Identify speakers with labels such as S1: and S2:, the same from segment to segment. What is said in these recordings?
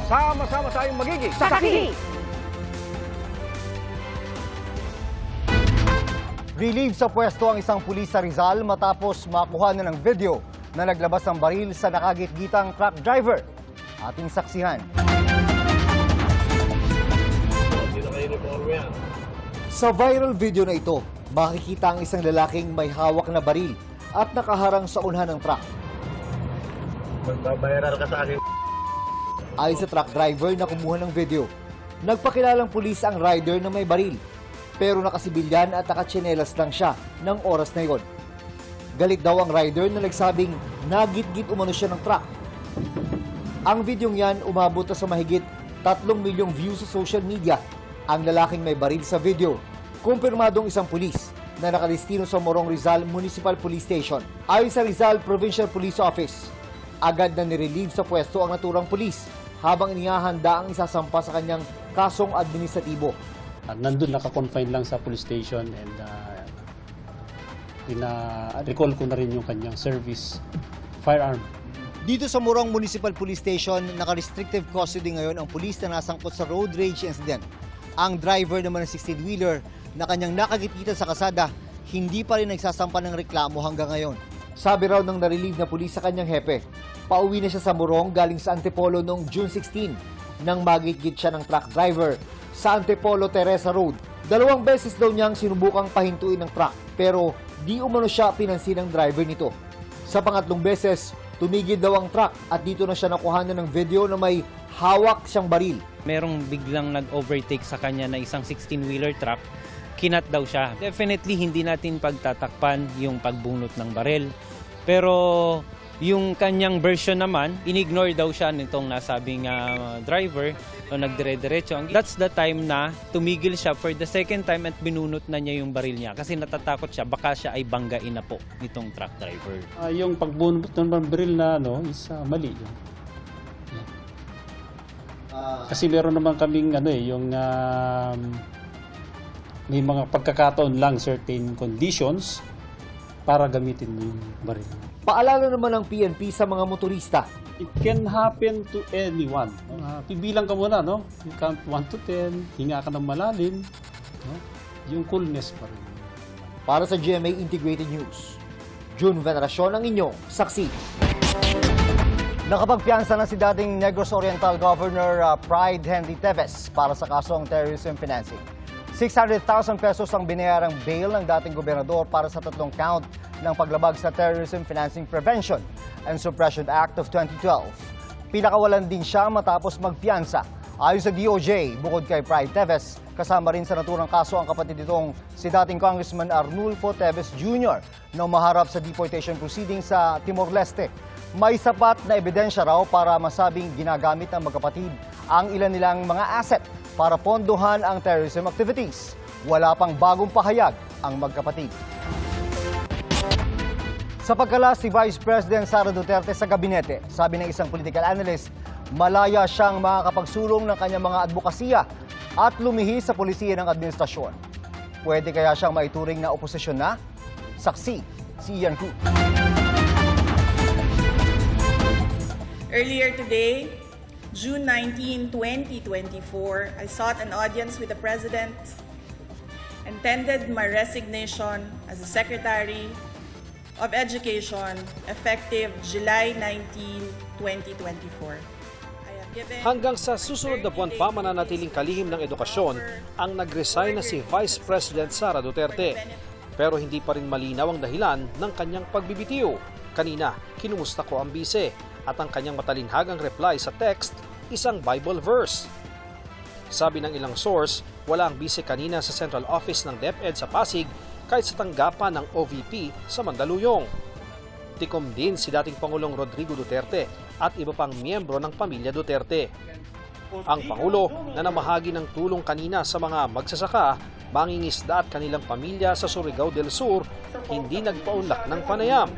S1: Sama-sama tayong magiging
S2: Saksi!
S3: Relieve sa pwesto ang isang pulis sa Rizal matapos makuha na ng video na naglabas ng baril sa nakagitgitang truck driver. Ating saksihan. Sa viral video na ito, makikita ang isang lalaking may hawak na baril at nakaharang sa unahan ng truck.
S4: Magbabayaran ka sa akin.
S3: Ayon sa truck driver na kumuha ng video, nagpakilalang pulis ang rider na may baril. Pero nakasibilyan at nakatsinelas lang siya ng oras na yon. Galit daw ang rider na nagsabing nagit-git umano siya ng truck. Ang videong yan umabot na sa mahigit 3 milyong views sa social media. Ang lalaking may baril sa video, kumpirmadong isang pulis na nakalistino sa Morong Rizal Municipal Police Station. Ayon sa Rizal Provincial Police Office, agad na nirelieve sa pwesto ang naturang pulis habang inihahanda ang isasampa sa kanyang kasong administratibo.
S5: Nandun naka-confine lang sa police station and recall ko na rin yung kanyang service firearm.
S3: Dito sa Morong Municipal Police Station, naka-restrictive custody ngayon ang pulis na nasangkot sa road rage incident. Ang driver naman ng 16-wheeler na kanyang nakagitgitan sa kasada, hindi pa rin nagsasampa ng reklamo hanggang ngayon. Sabi raw ng na-relieve na pulis sa kanyang hepe, pauwi na siya sa Morong galing sa Antipolo noong June 16 nang magitgit siya ng truck driver sa Antipolo Teresa Road. 2 beses daw niyang sinubukang pahintuin ng truck pero di umano siya pinansin ng driver nito. Sa pangatlong beses, tumigil daw ang truck at dito na siya nakuhanan ng video na may hawak siyang baril.
S6: Merong biglang nag-overtake sa kanya na isang 16-wheeler truck, kinat daw siya. Definitely hindi natin pagtatakpan yung pagbunot ng baril. Pero yung kanyang version naman, inignore daw siya nitong nasabing driver o nagdire-diretso. That's the time na tumigil siya for the second time at binunot na niya yung baril niya kasi natatakot siya baka siya ay banggain na po nitong truck driver.
S5: Yung pagbunot ng baril na is mali. Kasi meron naman kaming yung may mga pagkakataon lang certain conditions para gamitin mo yung baril.
S3: Paalala naman ng PNP sa mga motorista.
S5: It can happen to anyone. Pibilang ka muna, no? You count 1 to 10, hinga ka ng malalim, no? Yung coolness pa rin.
S3: Para sa GMA Integrated News, June Veneracion ang inyong saksi. Nakapagpiyansa na si dating Negros Oriental Governor Pride Henry Teves para sa kasong terrorism financing. 600,000 pesos ang binayarang bail ng dating gobernador para sa 3 count ng paglabag sa Terrorism Financing Prevention and Suppression Act of 2012. Pinakawalan din siya matapos magpiyansa. Ayon sa DOJ, bukod kay Pride Teves, kasama rin sa naturang kaso ang kapatid nitong si dating Congressman Arnulfo Teves Jr. na umaharap sa deportation proceedings sa Timor-Leste. May sapat na ebidensya raw para masabing ginagamit ng magkapatid ang ilan nilang mga asset para pondohan ang terrorism activities. Wala pang bagong pahayag ang magkapatid. Sa pagkala si Vice President Sara Duterte sa gabinete, sabi ng isang political analyst, malaya siyang makakapagsulong ng kanyang mga advokasya at lumihis sa polisiya ng administrasyon. Pwede kaya siyang maituring na oposisyon na? Saksi, si Ian Cruz.
S7: Earlier today, June 19, 2024, I sought an audience with the President and tendered my resignation as the Secretary of Education effective July 19, 2024.
S8: Hanggang sa susunod na buwan pa mananatiling kalihim ng edukasyon ang nag-resign na si Vice President Sara Duterte. Pero hindi pa rin malinaw ang dahilan ng kanyang pagbibitiw. Kanina, kinumusta ko ang bise at ang kanyang matalinhagang reply sa text, isang Bible verse. Sabi ng ilang source, wala ang bise kanina sa central office ng DepEd sa Pasig kahit sa tanggapan ng OVP sa Mandaluyong. Tikom din si dating Pangulong Rodrigo Duterte at iba pang miyembro ng pamilya Duterte. Ang Pangulo na namahagi ng tulong kanina sa mga magsasaka, mangingisda at kanilang pamilya sa Surigao del Sur, hindi nagpaunlak ng panayam.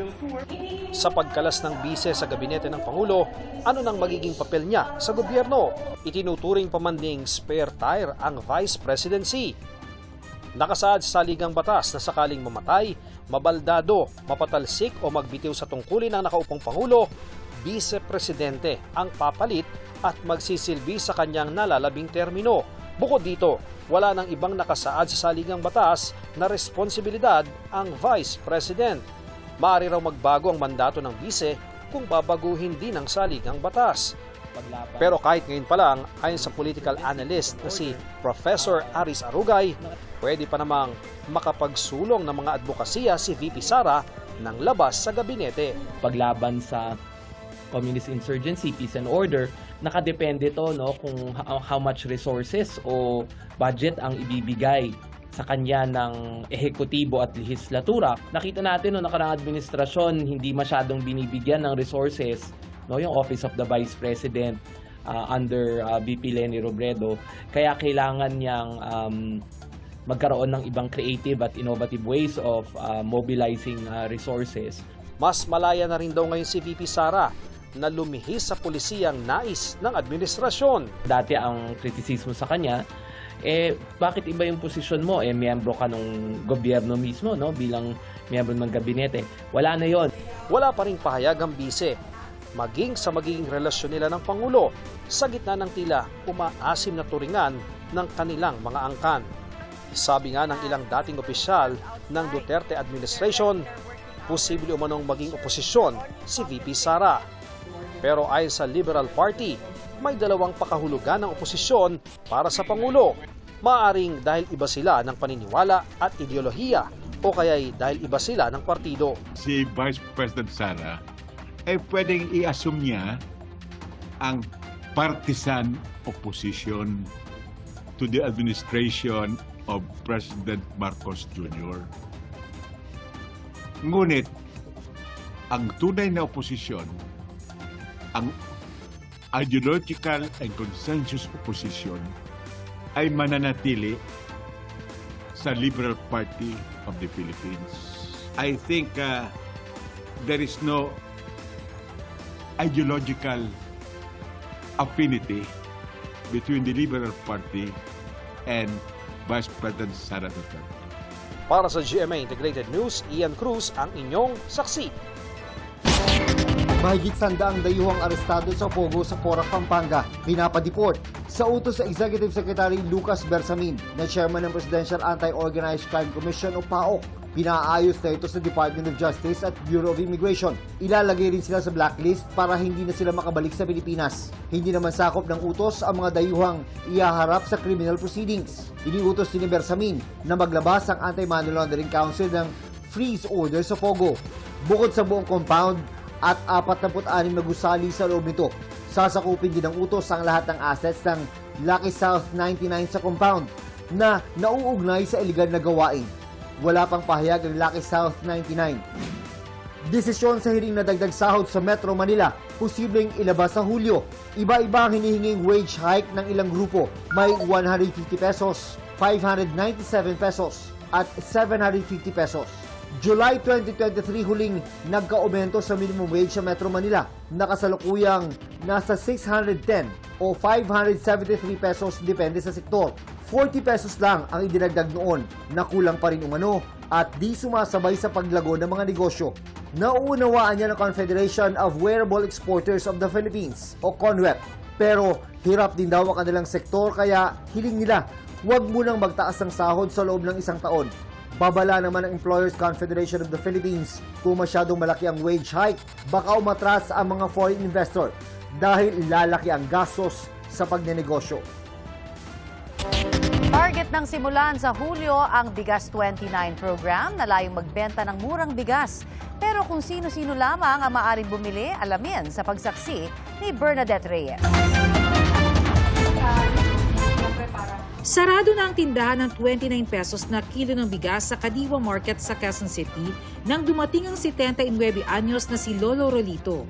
S8: Sa pagkalas ng bise sa gabinete ng Pangulo, ano nang magiging papel niya sa gobyerno? Itinuturing pa man ding spare tire ang Vice Presidency. Nakasaad sa saligang batas na sakaling mamatay, mabaldado, mapatalsik o magbitiw sa tungkulin ng nakaupong Pangulo, Vice-Presidente ang papalit at magsisilbi sa kanyang nalalabing termino. Bukod dito, wala nang ibang nakasaad sa saligang batas na responsibilidad ang Vice President. Maaari raw magbago ang mandato ng Vice kung babaguhin din ang saligang batas. Pero kahit ngayon pa lang, ayon sa political analyst na si Professor Aris Arugay, pwede pa namang makapagsulong ng mga advokasya si VP Sara ng labas sa gabinete.
S1: Paglaban sa communist insurgency, peace and order, nakadepende to kung how much resources o budget ang ibibigay sa kanya ng ehekutibo at lehislatura. Nakita natin nakarang administrasyon hindi masyadong binibigyan ng resources yung Office of the Vice President under VP Leni Robredo. Kaya kailangan niyang magkaroon ng ibang creative at innovative ways of mobilizing resources.
S8: Mas malaya na rin daw ngayon si VP Sara na lumihis sa pulisiyang nais ng administrasyon.
S1: Dati ang kritisismo sa kanya, bakit iba yung posisyon mo? Miyembro ka ng gobyerno mismo, bilang miyembro ng gabinete. Wala na yon.
S8: Wala pa rin pahayag ang bise, maging sa magiging relasyon nila ng Pangulo sa gitna ng tila umaasim na turingan ng kanilang mga angkan. Sabi nga ng ilang dating opisyal ng Duterte administration, posible umanong maging oposisyon si VP Sara. Pero ayon sa Liberal Party, may dalawang pakahulugan ng oposisyon para sa Pangulo. Maaring dahil iba sila ng paniniwala at ideolohiya o kaya'y dahil iba sila ng partido.
S2: Si Vice President Sara ay pwedeng i-assume niya ang partisan opposition to the administration of President Marcos Jr. Ngunit, ang tunay na oposisyon, ang ideological and consensus opposition ay mananatili sa Liberal Party of the Philippines. I think there is no ideological affinity between the Liberal Party and Vice President Sara Duterte.
S8: Para sa GMA Integrated News, Ian Cruz ang inyong saksi.
S3: Mahigit 100 dayuhang arestado sa Pogo sa Porac, Pampanga. Pinapadeport sa utos sa Executive Secretary Lucas Bersamin na chairman ng Presidential Anti-Organized Crime Commission o PAOK. Pinaayos na ito sa Department of Justice at Bureau of Immigration. Ilalagay rin sila sa blacklist para hindi na sila makabalik sa Pilipinas. Hindi naman sakop ng utos ang mga dayuhang ihaharap sa criminal proceedings. Iniutos ni Bersamin na maglabas ang Anti-Money Laundering Council ng freeze order sa Pogo. Bukod sa buong compound, at 46 na gusali sa loob nito. Sasakupin din ng utos ang lahat ng assets ng Lucky South 99 sa compound na nauugnay sa iligal na gawain. Wala pang pahayag ang Lucky South 99. Desisyon sa hiring na dagdag sahod sa Metro Manila, posibleng ilabas sa Hulyo. Iba-iba ang hinihinging wage hike ng ilang grupo. May 150 pesos, 597 pesos at 750 pesos. July 2023 huling nagka-aumento sa minimum wage sa Metro Manila. Nakasalukuyang nasa 610 o 573 pesos depende sa sektor. 40 pesos lang ang idinagdag noon na kulang pa rin umano at di sumasabay sa paglago ng mga negosyo. Nauunawaan niya ng Confederation of Wearable Exporters of the Philippines o CONWEP. Pero hirap din daw ang kanilang sektor kaya hiling nila huwag munang magtaas ng sahod sa loob ng isang taon. Babala naman ng Employers Confederation of the Philippines kung masyadong malaki ang wage hike, baka umatras ang mga foreign investor dahil lalaki ang gastos sa pagnenegosyo.
S4: Target ng simulan sa Hulyo ang Bigas 29 program na layong magbenta ng murang bigas. Pero kung sino-sino lamang ang maaaring bumili, alamin sa pagsaksi ni Bernadette Reyes.
S9: Sarado na ang tindahan ng 29 pesos na kilo ng bigas sa Kadiwa Market sa Quezon City nang dumating ang 79 anyos na si Lolo Rolito.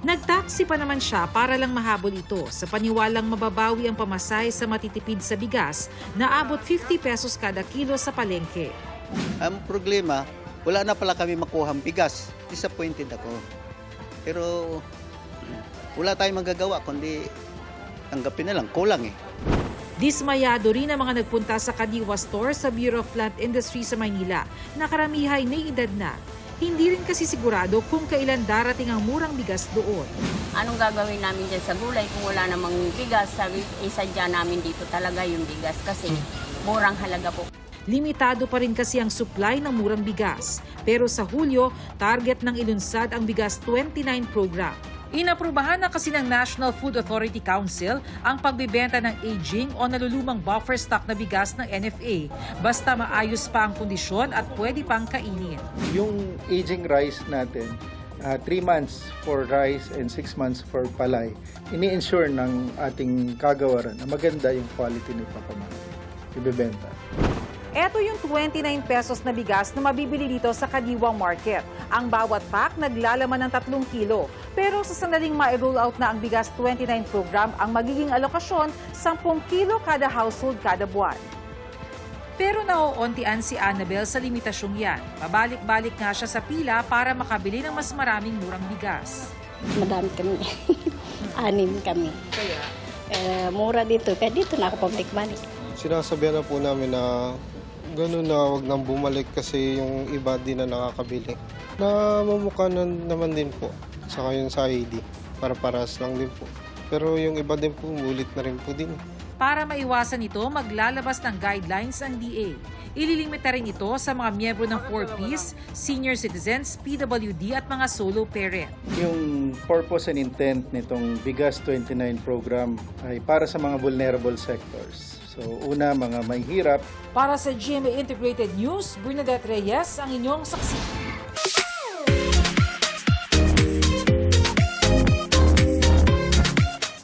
S9: Nagtaksi pa naman siya para lang mahabol ito sa paniwalang mababawi ang pamasahe sa matitipid sa bigas na abot 50 pesos kada kilo sa palengke.
S10: Ang problema, wala na pala kami makuhang bigas. Disappointed ako. Pero wala tayong magagawa kundi tanggapin na lang, kulang eh.
S9: Dismayado rin ang mga nagpunta sa Kadiwa Store sa Bureau of Plant Industry sa Maynila na karamihan may edad na. Hindi rin kasi sigurado kung kailan darating ang murang bigas doon.
S11: Anong gagawin namin dyan sa gulay kung wala namang bigas? Sabi, isadya namin dito talaga yung bigas kasi murang halaga po.
S9: Limitado pa rin kasi ang supply ng murang bigas. Pero sa Hulyo, target ng ilunsad ang Bigas 29 program. Inaprubahan na kasi ng National Food Authority Council ang pagbibenta ng aging o nalulumang buffer stock na bigas ng NFA basta maayos pa ang kondisyon at pwede pang kainin.
S12: Yung aging rice natin, 3 months for rice and 6 months for palay, ini-ensure ng ating kagawaran na maganda yung quality ng ibebenta.
S9: Ito yung 29 pesos na bigas na mabibili dito sa Kadiwa Market. Ang bawat pack naglalaman ng 3 kilo. Pero sa sandaling ma-roll out na ang Bigas 29 program, ang magiging alokasyon, 10 kilo kada household kada buwan. Pero nauuntian si Annabel sa limitasyong yan. Pabalik-balik nga siya sa pila para makabili ng mas maraming murang bigas.
S11: Madami kami. 6 kami. Kaya? Mura dito. Kaya dito na ako pabalik-balik.
S12: Sinasabihan na po namin na gano'n na huwag nang bumalik kasi yung iba din na nakakabili. Namumukha naman din po. Saka yung sa ID. Para-paras lang din po. Pero yung iba din po, ulit na rin po din.
S9: Para maiwasan ito, maglalabas ng guidelines ang DA. Ililimita rin ito sa mga miyembro ng 4Ps, senior citizens, PWD at mga solo parent.
S12: Yung purpose and intent nitong Bigas 29 program ay para sa mga vulnerable sectors. So una, mga may hirap.
S9: Para sa GMA Integrated News, Bernadette Reyes ang inyong saksi.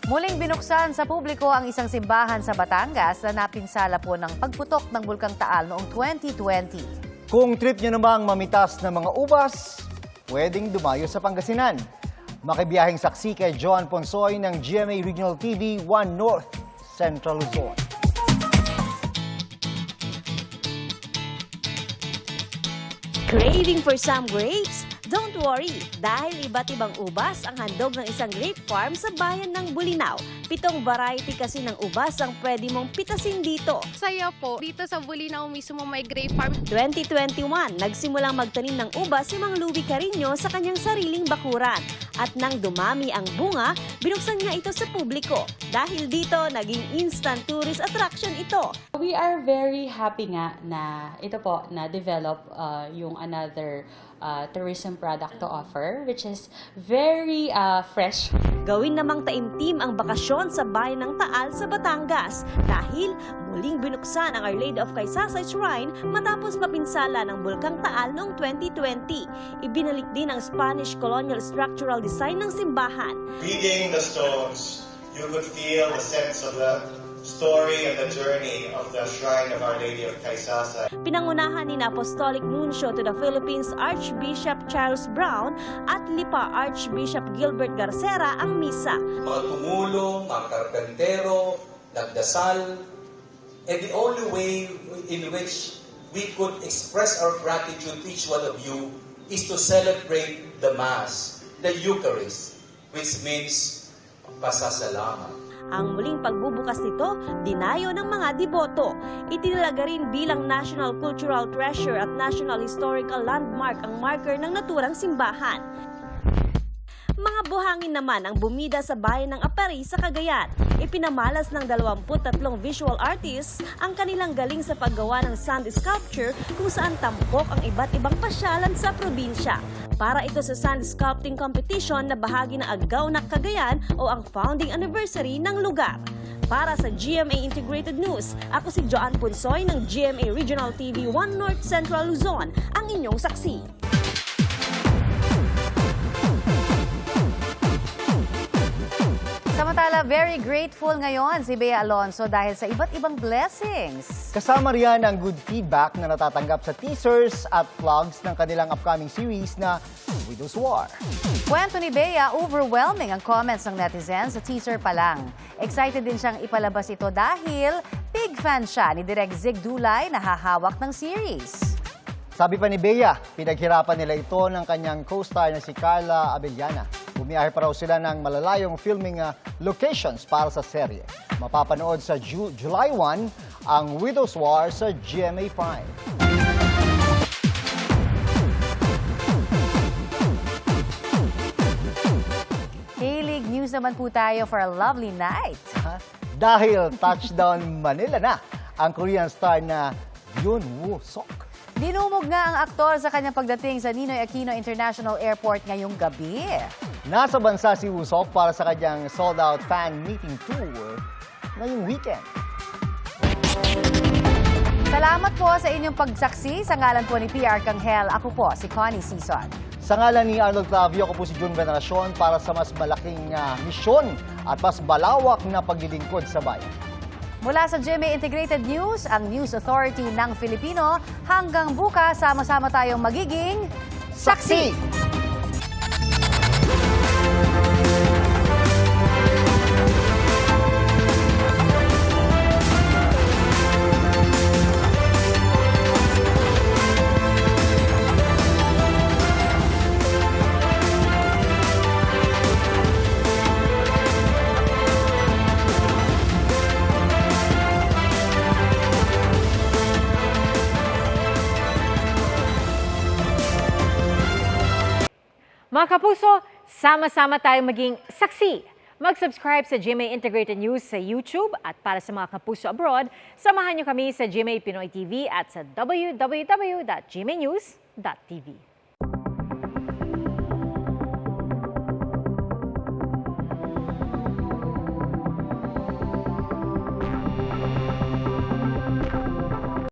S4: Muling binuksan sa publiko ang isang simbahan sa Batangas na napinsala po ng pagputok ng Bulkang Taal noong 2020.
S3: Kung trip nyo namang mamitas ng mga ubas, pwedeng dumayo sa Pangasinan. Makibiyahing saksi kay John Ponsoy ng GMA Regional TV 1 North, Central Luzon.
S13: Craving for some grapes? Don't worry, dahil iba't ibang ubas ang handog ng isang grape farm sa bayan ng Bulinaw. 7 variety kasi ng ubas ang pwede mong pitasin dito.
S14: Saya po, dito sa Bulinaw mismo may grape farm.
S13: 2021, nagsimulang magtanim ng ubas si Mang Louie Carino sa kanyang sariling bakuran. At nang dumami ang bunga, binuksan niya ito sa publiko. Dahil dito, naging instant tourist attraction ito.
S15: We are very happy nga na ito po, na-develop yung another tourism product to offer, which is very fresh.
S13: Gawin namang taimtim ang bakasyon sa bayan ng Taal sa Batangas dahil muling binuksan ang Our Lady of Kaysasay Shrine matapos mapinsala ng Bulkang Taal noong 2020. Ibinalik din ang Spanish colonial structural design ng simbahan.
S16: Reading the stones, you could feel the sense of the story and the journey of the Shrine of Our Lady of Kaysasay.
S13: Pinangunahan ni Apostolic Nuncio to the Philippines Archbishop Charles Brown at Lipa Archbishop Gilbert Garcera ang misa.
S17: Mga tumulong, mga karpentero, nagdasal, and the only way in which we could express our gratitude to each one of you is to celebrate the Mass, the Eucharist, which means pasasalamat.
S13: Ang muling pagbubukas nito, dinayo ng mga deboto. Itinalaga rin bilang National Cultural Treasure at National Historical Landmark ang marker ng naturang simbahan. Mga buhangin naman ang bumida sa bayan ng Apari sa Cagayan. Ipinamalas ng 23 visual artists ang kanilang galing sa paggawa ng sand sculpture kung saan tampok ang iba't ibang pasyalan sa probinsya. Para ito sa sand sculpting competition na bahagi ng Agaw na Cagayan o ang founding anniversary ng lugar. Para sa GMA Integrated News, ako si Joan Ponsoy ng GMA Regional TV 1 North Central Luzon, ang inyong saksi.
S4: Samantala, very grateful ngayon si Bea Alonzo dahil sa iba't ibang blessings.
S3: Kasama riyan ang good feedback na natatanggap sa teasers at vlogs ng kanilang upcoming series na Widow's War.
S4: Kwento ni Bea, overwhelming ang comments ng netizens sa teaser pa lang. Excited din siyang ipalabas ito dahil big fan siya ni Direk Zig Dulay na hahawak ng series.
S3: Sabi pa ni Bea, pinaghirapan nila ito ng kanyang co-star na si Carla Abellana. Bumiyahe pa raw sila ng malalayong filming locations para sa serye. Mapapanood sa July 1 ang Widow's War sa GMA Prime.
S4: Hilig news naman po tayo for a lovely night.
S3: Dahil touchdown Manila na ang Korean star na Yoon Woo-sok.
S4: Dinumog nga ang aktor sa kanyang pagdating sa Ninoy Aquino International Airport ngayong gabi.
S3: Nasa bansa si Woo-sok para sa kanyang sold-out fan meeting tour ngayong weekend.
S4: Salamat po sa inyong pagsaksi. Sa ngalan po ni PR Kanghel, ako po si Connie Sison.
S3: Sa ngalan ni Arnold Clavio, ako po si June Veneracion para sa mas malaking misyon at mas malawak na paglilingkod sa bayan.
S4: Mula sa GMA Integrated News, ang News Authority ng Filipino, hanggang bukas, sama-sama tayong magiging saksi!
S18: Mga kapuso, sama-sama tayong maging saksi. Mag-subscribe sa GMA Integrated News sa YouTube at para sa mga kapuso abroad, samahan niyo kami sa GMA Pinoy TV at sa www.gmanews.tv.